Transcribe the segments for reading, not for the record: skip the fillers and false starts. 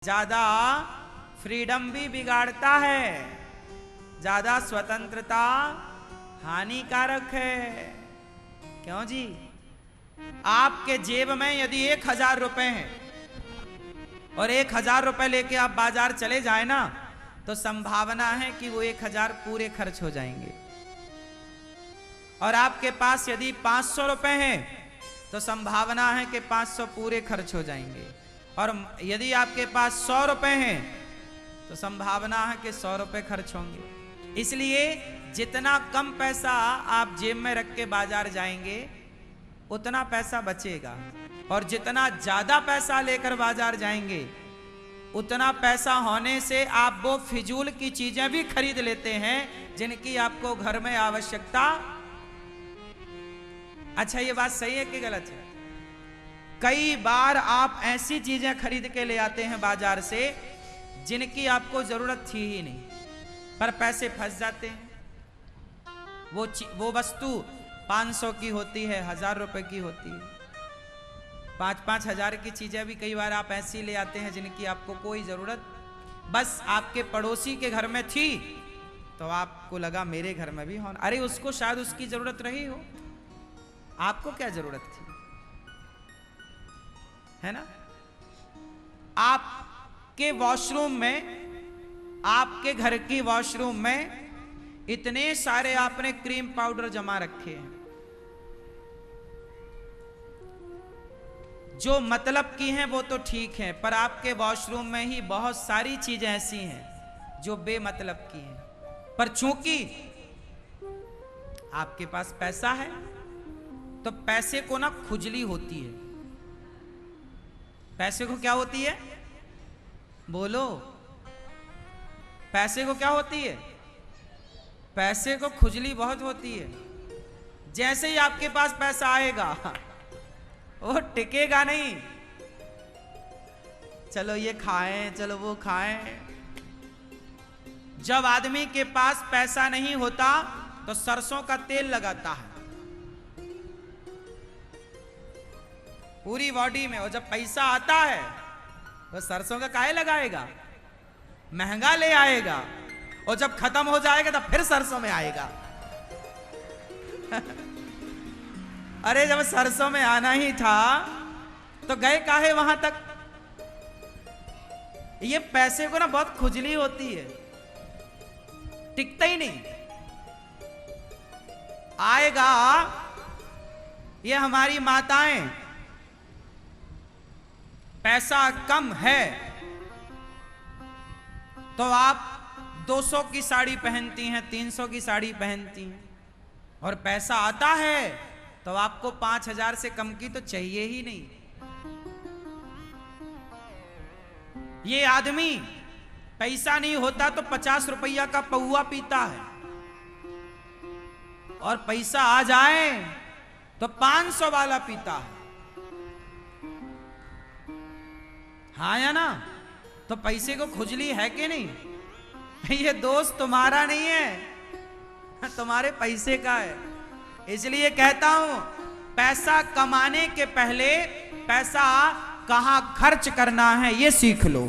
ज्यादा फ्रीडम भी बिगाड़ता है, ज्यादा स्वतंत्रता हानिकारक है। क्यों जी? आपके जेब में यदि 1000 रुपए हैं और 1000 रुपए लेके आप बाजार चले जाए ना, तो संभावना है कि वो 1000 पूरे खर्च हो जाएंगे। और आपके पास यदि 500 रुपए हैं तो संभावना है कि 500 पूरे खर्च हो जाएंगे। और यदि आपके पास 100 रुपए हैं तो संभावना है कि 100 रुपए खर्च होंगे। इसलिए जितना कम पैसा आप जेब में रख के बाजार जाएंगे उतना पैसा बचेगा, और जितना ज्यादा पैसा लेकर बाजार जाएंगे उतना पैसा होने से आप वो फिजूल की चीजें भी खरीद लेते हैं जिनकी आपको घर में आवश्यकता। अच्छा, ये बात सही है कि गलत है? कई बार आप ऐसी चीजें खरीद के ले आते हैं बाजार से जिनकी आपको जरूरत थी ही नहीं, पर पैसे फंस जाते हैं। वो वस्तु 500 की होती है, 1000 रुपए की होती है। 5-5 हजार की चीजें भी कई बार आप ऐसी ले आते हैं जिनकी आपको कोई जरूरत, बस आपके पड़ोसी के घर में थी तो आपको लगा मेरे घर में भी हो। अरे उसको शायद उसकी जरूरत रही हो, आपको क्या जरूरत थी, है ना? आपके वॉशरूम में, आपके घर की वॉशरूम में इतने सारे आपने क्रीम पाउडर जमा रखे हैं जो मतलब की हैं, वो तो ठीक है, पर आपके वॉशरूम में ही बहुत सारी चीजें ऐसी हैं जो बेमतलब की हैं। पर चूंकि आपके पास पैसा है तो पैसे को ना खुजली होती है। पैसे को क्या होती है? बोलो, पैसे को क्या होती है? पैसे को खुजली बहुत होती है। जैसे ही आपके पास पैसा आएगा वो टिकेगा नहीं। चलो ये खाएं, चलो वो खाएं। जब आदमी के पास पैसा नहीं होता तो सरसों का तेल लगाता है पूरी बॉडी में, और जब पैसा आता है तो सरसों का काहे लगाएगा? महंगा ले आएगा, और जब खत्म हो जाएगा तो फिर सरसों में आएगा। अरे जब सरसों में आना ही था तो गए काहे वहां तक? ये पैसे को ना बहुत खुजली होती है, टिकता ही नहीं। आएगा, ये हमारी माताएं पैसा कम है तो आप 200 की साड़ी पहनती हैं, 300 की साड़ी पहनती हैं, और पैसा आता है तो आपको 5000 से कम की तो चाहिए ही नहीं। ये आदमी पैसा नहीं होता तो 50 रुपया का पौआ पीता है, और पैसा आ जाए तो 500 वाला पीता है। हाँ या ना? तो पैसे को खुजली है कि नहीं? ये दोस्त तुम्हारा नहीं है, तुम्हारे पैसे का है। इसलिए कहता हूं, पैसा कमाने के पहले पैसा कहां खर्च करना है ये सीख लो,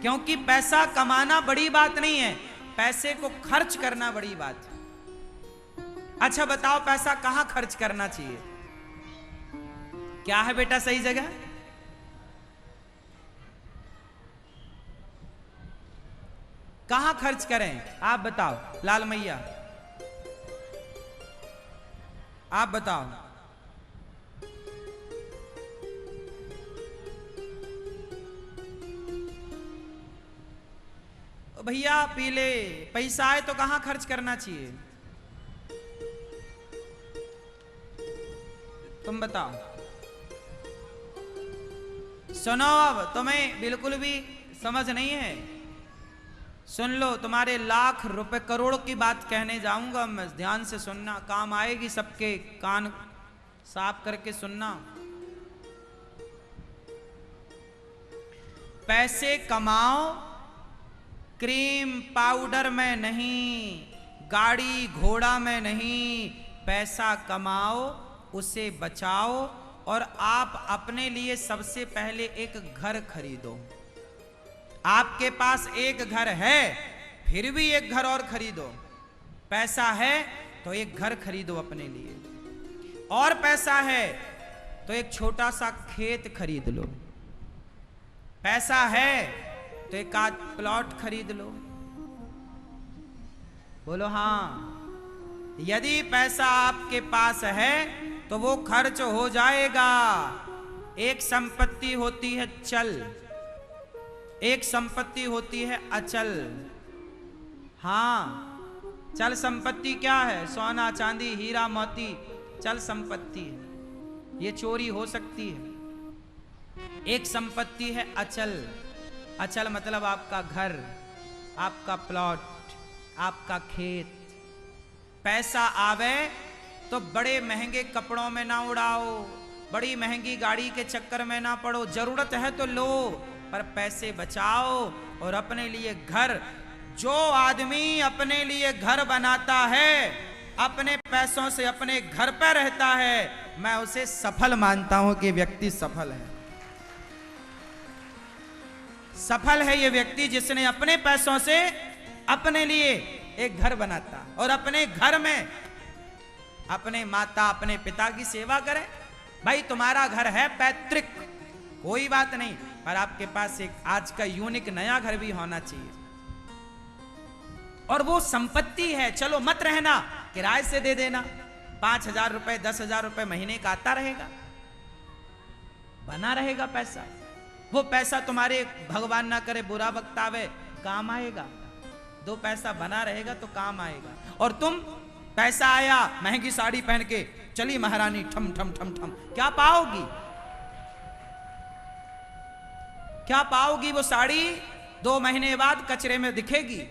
क्योंकि पैसा कमाना बड़ी बात नहीं है, पैसे को खर्च करना बड़ी बात है। अच्छा बताओ, पैसा कहां खर्च करना चाहिए? क्या है बेटा सही जगह? कहां खर्च करें? आप बताओ लाल मैया, आप बताओ। भैया पी ले, पैसा आए तो कहां खर्च करना चाहिए? तुम बताओ। सुनो, अब तुम्हें बिल्कुल भी समझ नहीं है, सुन लो। तुम्हारे लाख रुपए करोड़ की बात कहने जाऊंगा मैं, ध्यान से सुनना, काम आएगी। सबके कान साफ करके सुनना। पैसे कमाओ क्रीम पाउडर में नहीं, गाड़ी घोड़ा में नहीं। पैसा कमाओ, उसे बचाओ और आप अपने लिए सबसे पहले एक घर खरीदो। आपके पास एक घर है, फिर भी एक घर और खरीदो। पैसा है तो एक घर खरीदो अपने लिए, और पैसा है तो एक छोटा सा खेत खरीद लो। पैसा है तो एक आध प्लॉट खरीद लो। बोलो हाँ। यदि पैसा आपके पास है तो वो खर्च हो जाएगा। एक संपत्ति होती है चल, एक संपत्ति होती है अचल। हाँ, चल संपत्ति क्या है? सोना चांदी हीरा मोती चल संपत्ति है, ये चोरी हो सकती है। एक संपत्ति है अचल। अचल मतलब आपका घर, आपका प्लॉट, आपका खेत। पैसा आवे तो बड़े महंगे कपड़ों में ना उड़ाओ, बड़ी महंगी गाड़ी के चक्कर में ना पड़ो। जरूरत है तो लो, पर पैसे बचाओ और अपने लिए घर। जो आदमी अपने लिए घर बनाता है, अपने पैसों से अपने घर पर रहता है, मैं उसे सफल मानता हूं कि व्यक्ति सफल है। सफल है ये व्यक्ति जिसने अपने पैसों से अपने लिए एक घर बनाता और अपने घर में अपने माता अपने पिता की सेवा करे। भाई तुम्हारा घर है पैतृक, कोई बात नहीं, पर आपके पास एक आज का यूनिक नया घर भी होना चाहिए। और वो संपत्ति है, चलो मत रहना, किराए से दे देना। 5,000 रुपए 10,000 रुपए महीने का आता रहेगा, बना रहेगा पैसा। वो पैसा तुम्हारे भगवान ना करे बुरा वक्त आवे काम आएगा। 2 पैसा बना रहेगा तो काम आएगा। और तुम पैसा आया महंगी साड़ी पहन के चली महारानी ठम ठम ठम ठम, क्या पाओगी? क्या पाओगी? वो साड़ी 2 महीने बाद कचरे में दिखेगी।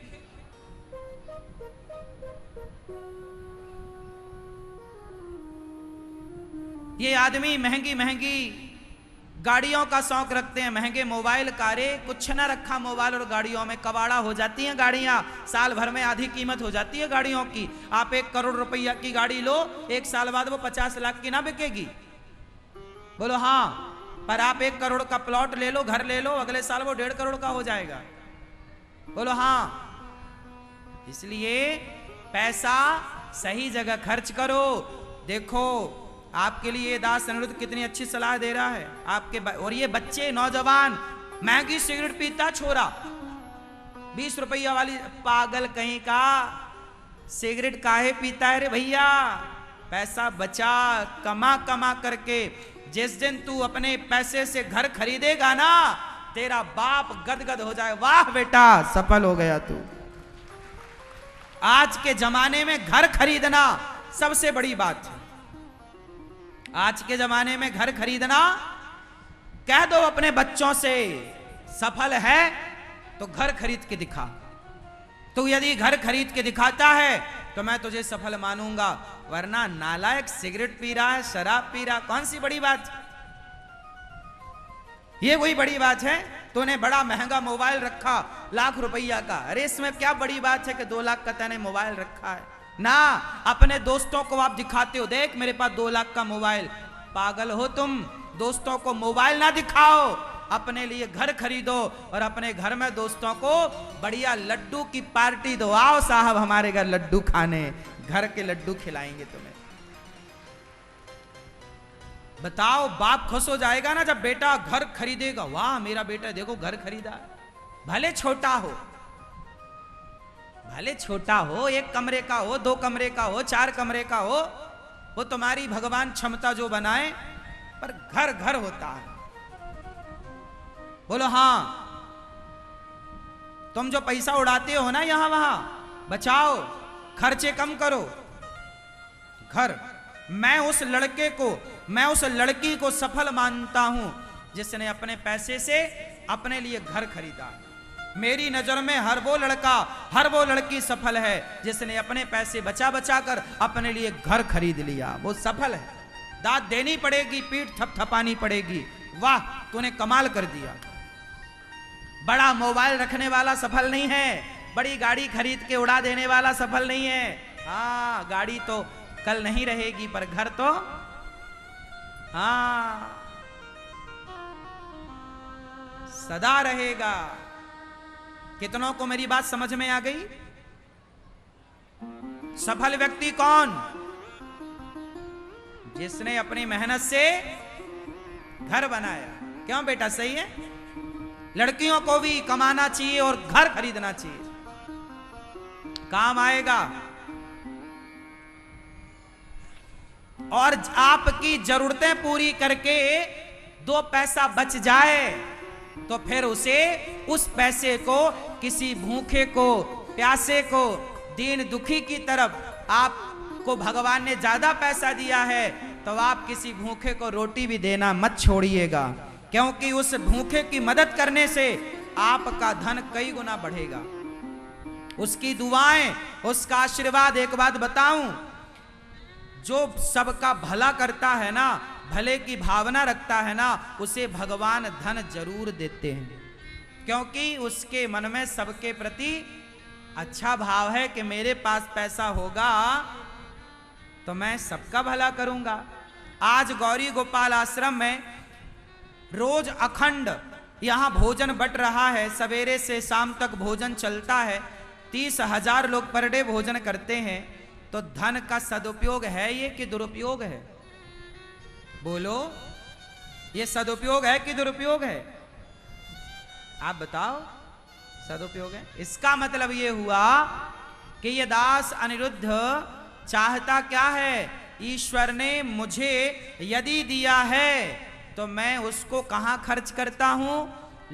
ये आदमी महंगी महंगी गाड़ियों का शौक रखते हैं, महंगे मोबाइल कारे, कुछ ना रखा मोबाइल और गाड़ियों में कबाड़ा हो जाती हैं गाड़ियां। साल भर में आधी कीमत हो जाती है गाड़ियों की। आप 1 करोड़ रुपया की गाड़ी लो, 1 साल बाद वो 50 लाख की ना बिकेगी। बोलो हाँ। पर आप 1 करोड़ का प्लॉट ले लो, घर ले लो, अगले साल वो 1.5 करोड़ का हो जाएगा। बोलो हाँ। इसलिए पैसा सही जगह खर्च करो। देखो आपके लिए दास अनिरुद्ध कितनी अच्छी सलाह दे रहा है आपके। और ये बच्चे नौजवान महंगी सिगरेट पीता छोरा, 20 रुपया वाली, पागल कहीं का, सिगरेट काहे पीता है रे भैया? पैसा बचा, कमा कमा करके। जिस दिन तू अपने पैसे से घर खरीदेगा ना, तेरा बाप गदगद हो जाए, वाह बेटा सफल हो गया तू। आज के जमाने में घर खरीदना सबसे बड़ी बात है। आज के जमाने में घर खरीदना, कह दो अपने बच्चों से सफल है तो घर खरीद के दिखा। तू यदि घर खरीद के दिखाता है तो मैं तुझे सफल मानूंगा, वरना नालायक सिगरेट पी रहा है, शराब पी रहा, कौन सी बड़ी बात? ये वही बड़ी बात है। तूने बड़ा महंगा मोबाइल रखा लाख रुपया का, अरे इसमें क्या बड़ी बात है कि 2 लाख का तूने मोबाइल रखा है ना? अपने दोस्तों को आप दिखाते हो, देख मेरे पास 2 लाख का मोबाइल। पागल हो तुम? दोस्तों को मोबाइल ना दिखाओ, अपने लिए घर खरीदो और अपने घर में दोस्तों को बढ़िया लड्डू की पार्टी दो। आओ साहब हमारे घर लड्डू खाने, घर के लड्डू खिलाएंगे तुम्हें। बताओ बाप खुश हो जाएगा ना जब बेटा घर खरीदेगा। वाह मेरा बेटा देखो घर खरीदा, भले छोटा हो, भले छोटा हो, 1 कमरे का हो, 2 कमरे का हो, 4 कमरे का हो, वो तुम्हारी भगवान क्षमता जो बनाए, पर घर घर होता है। बोलो हाँ। तुम जो पैसा उड़ाते हो ना यहां वहां, बचाओ, खर्चे कम करो। घर, मैं उस लड़के को, मैं उस लड़की को सफल मानता हूं जिसने अपने पैसे से अपने लिए घर खरीदा। मेरी नजर में हर वो लड़का, हर वो लड़की सफल है जिसने अपने पैसे बचा बचा कर अपने लिए घर खरीद लिया, वो सफल है। दाद देनी पड़ेगी, पीठ थपथपानी पड़ेगी, वाह तूने कमाल कर दिया। बड़ा मोबाइल रखने वाला सफल नहीं है, बड़ी गाड़ी खरीद के उड़ा देने वाला सफल नहीं है। हाँ गाड़ी तो कल नहीं रहेगी, पर घर तो हाँ, सदा रहेगा। कितनों को मेरी बात समझ में आ गई? सफल व्यक्ति कौन? जिसने अपनी मेहनत से घर बनाया। क्यों बेटा, सही है? लड़कियों को भी कमाना चाहिए और घर खरीदना चाहिए, काम आएगा। और आपकी जरूरतें पूरी करके 2 पैसा बच जाए तो फिर उस पैसे को किसी भूखे को, प्यासे को, दीन दुखी की तरफ, आपको भगवान ने ज्यादा पैसा दिया है तो आप किसी भूखे को रोटी भी देना मत छोड़िएगा, क्योंकि उस भूखे की मदद करने से आपका धन कई गुना बढ़ेगा। उसकी दुआएं, उसका आशीर्वाद। एक बात बताऊं, जो सबका भला करता है ना, भले की भावना रखता है ना, उसे भगवान धन जरूर देते हैं, क्योंकि उसके मन में सबके प्रति अच्छा भाव है कि मेरे पास पैसा होगा तो मैं सबका भला करूंगा। आज गौरी गोपाल आश्रम में रोज अखंड यहां भोजन बट रहा है, सवेरे से शाम तक भोजन चलता है। 30,000 लोग पर डे भोजन करते हैं। तो धन का सदुपयोग है ये कि दुरुपयोग है? बोलो, ये सदुपयोग है कि दुरुपयोग है? आप बताओ। सदुपयोग है। इसका मतलब ये हुआ कि ये दास अनिरुद्ध चाहता क्या है? ईश्वर ने मुझे यदि दिया है तो मैं उसको कहां खर्च करता हूं?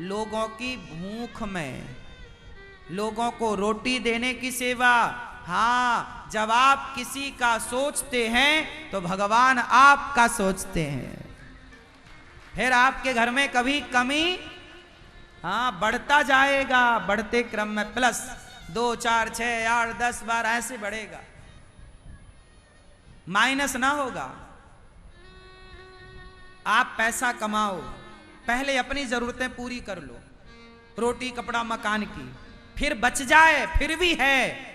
लोगों की भूख में, लोगों को रोटी देने की सेवा। हाँ, जब आप किसी का सोचते हैं तो भगवान आपका सोचते हैं। फिर आपके घर में कभी कमी, हाँ, बढ़ता जाएगा, बढ़ते क्रम में प्लस 2, 4, 6, 8, 10, 12 ऐसे बढ़ेगा, माइनस ना होगा। आप पैसा कमाओ, पहले अपनी जरूरतें पूरी कर लो, रोटी कपड़ा मकान की, फिर बच जाए फिर भी है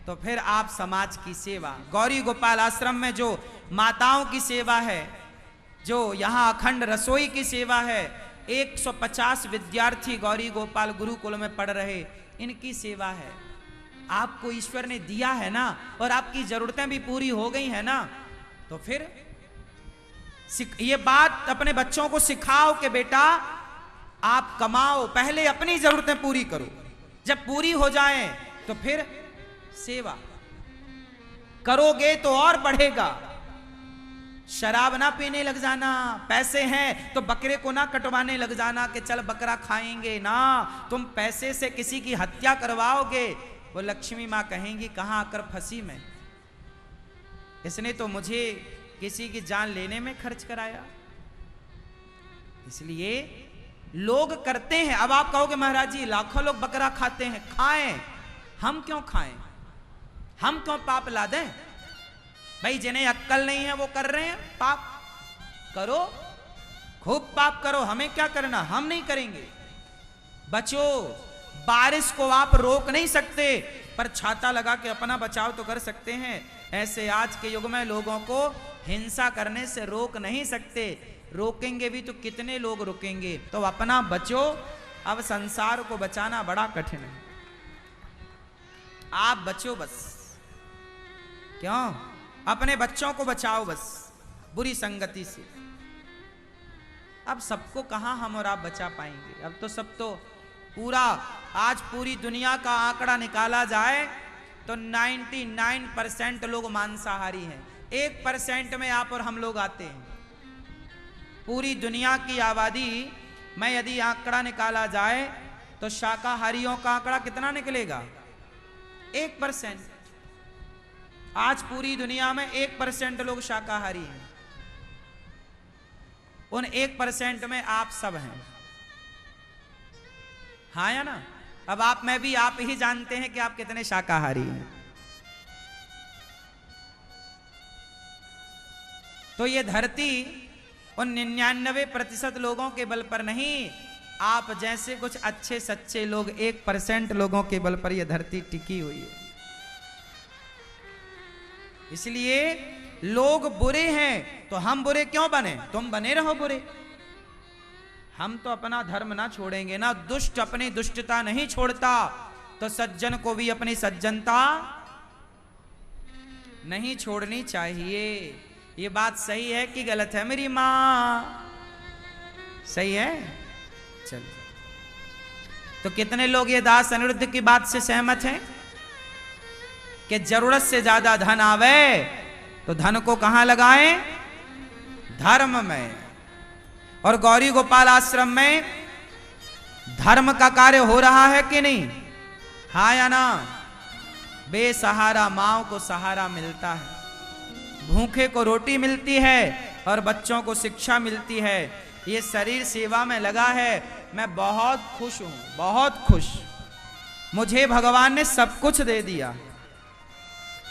तो फिर आप समाज की सेवा। गौरी गोपाल आश्रम में जो माताओं की सेवा है, जो यहां अखंड रसोई की सेवा है, 150 विद्यार्थी गौरी गोपाल गुरुकुल में पढ़ रहे, इनकी सेवा है। आपको ईश्वर ने दिया है ना, और आपकी जरूरतें भी पूरी हो गई है ना, तो फिर ये बात अपने बच्चों को सिखाओ कि बेटा आप कमाओ, पहले अपनी जरूरतें पूरी करो, जब पूरी हो जाएं तो फिर सेवा करोगे तो और बढ़ेगा। शराब ना पीने लग जाना, पैसे हैं तो बकरे को ना कटवाने लग जाना कि चल बकरा खाएंगे ना। तुम पैसे से किसी की हत्या करवाओगे, वो लक्ष्मी मां कहेंगी कहां आकर फंसी मैं, इसने तो मुझे किसी की जान लेने में खर्च कराया। इसलिए लोग करते हैं। अब आप कहोगे महाराज जी लाखों लोग बकरा खाते हैं, खाएं, हम क्यों खाएं, हम क्यों पाप ला दें? भाई जिन्हें अक्कल नहीं है वो कर रहे हैं, पाप करो, खूब पाप करो, हमें क्या करना, हम नहीं करेंगे। बचो, बारिश को आप रोक नहीं सकते पर छाता लगा के अपना बचाव तो कर सकते हैं। ऐसे आज के युग में लोगों को हिंसा करने से रोक नहीं सकते, रोकेंगे भी तो कितने लोग रुकेंगे। तो अपना बचो, अब संसार को बचाना बड़ा कठिन है, आप बचो बस। क्यों? अपने बच्चों को बचाओ बस बुरी संगति से। अब सबको कहां हम और आप बचा पाएंगे? अब तो सब तो पूरा, आज पूरी दुनिया का आंकड़ा निकाला जाए तो 99% लोग मांसाहारी हैं, 1% में आप और हम लोग आते हैं। पूरी दुनिया की आबादी में यदि आंकड़ा निकाला जाए तो शाकाहारियों का आंकड़ा कितना निकलेगा? 1%। आज पूरी दुनिया में 1% लोग शाकाहारी हैं, उन 1% में आप सब हैं, हाँ या ना? अब आप में भी आप ही जानते हैं कि आप कितने शाकाहारी हैं। तो ये धरती उन 99% लोगों के बल पर नहीं, आप जैसे कुछ अच्छे सच्चे लोग 1% लोगों के बल पर यह धरती टिकी हुई है। इसलिए लोग बुरे हैं तो हम बुरे क्यों बने, तुम बने रहो बुरे। हम तो अपना धर्म ना छोड़ेंगे ना, दुष्ट अपनी दुष्टता नहीं छोड़ता, तो सज्जन को भी अपनी सज्जनता नहीं छोड़नी चाहिए। ये बात सही है कि गलत है मेरी मां? सही है। चलो, तो कितने लोग ये दास अनिरुद्ध की बात से सहमत हैं कि जरूरत से ज्यादा धन आवे तो धन को कहां लगाएं? धर्म में। और गौरी गोपाल आश्रम में धर्म का कार्य हो रहा है कि नहीं? हाँ या ना? बेसहारा माओ को सहारा मिलता है, भूखे को रोटी मिलती है और बच्चों को शिक्षा मिलती है। ये शरीर सेवा में लगा है। मैं बहुत खुश हूं, बहुत खुश। मुझे भगवान ने सब कुछ दे दिया,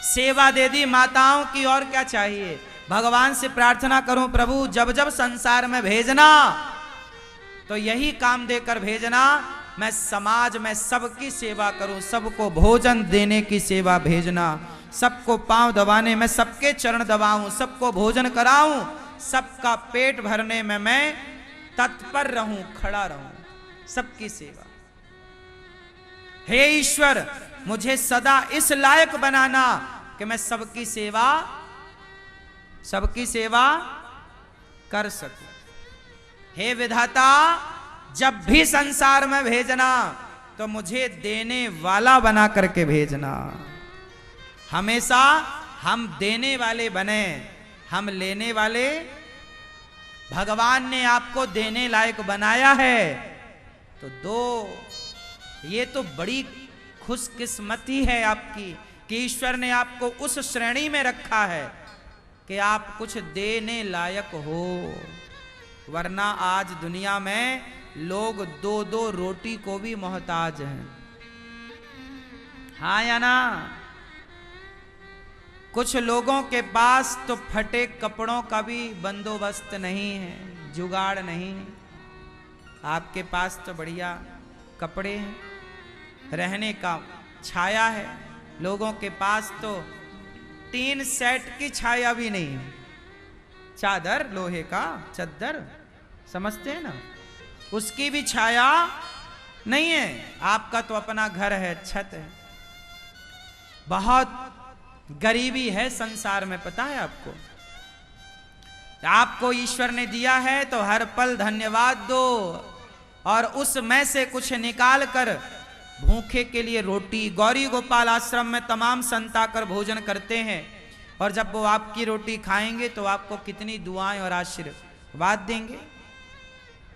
सेवा दे दी माताओं की, और क्या चाहिए? भगवान से प्रार्थना करूं, प्रभु जब जब संसार में भेजना तो यही काम देकर भेजना, मैं समाज में सबकी सेवा करूं, सबको भोजन देने की सेवा भेजना, सबको पांव दबाने में सबके चरण दबाऊं, सबको भोजन कराऊं, सबका पेट भरने में मैं तत्पर रहूं, खड़ा रहूं, सबकी सेवा। हे ईश्वर, मुझे सदा इस लायक बनाना कि मैं सबकी सेवा कर सकूं। हे विधाता, जब भी संसार में भेजना तो मुझे देने वाला बना करके भेजना। हमेशा हम देने वाले बने, हम लेने वाले। भगवान ने आपको देने लायक बनाया है तो दो। ये तो बड़ी खुशकिस्मती है आपकी कि ईश्वर ने आपको उस श्रेणी में रखा है कि आप कुछ देने लायक हो। वरना आज दुनिया में लोग दो दो रोटी को भी मोहताज हैं। हाँ या ना? कुछ लोगों के पास तो फटे कपड़ों का भी बंदोबस्त नहीं है, जुगाड़ नहीं। आपके पास तो बढ़िया कपड़े हैं, रहने का छाया है। लोगों के पास तो 3 सेट की छाया भी नहीं है। चादर, लोहे का चद्दर, समझते हैं ना, उसकी भी छाया नहीं है। आपका तो अपना घर है, छत है। बहुत गरीबी है संसार में, पता है आपको? आपको ईश्वर ने दिया है तो हर पल धन्यवाद दो, और उसमें से कुछ निकाल कर भूखे के लिए रोटी। गौरी गोपाल आश्रम में तमाम संत आकर भोजन करते हैं, और जब वो आपकी रोटी खाएंगे तो आपको कितनी दुआएं और आशीर्वाद देंगे।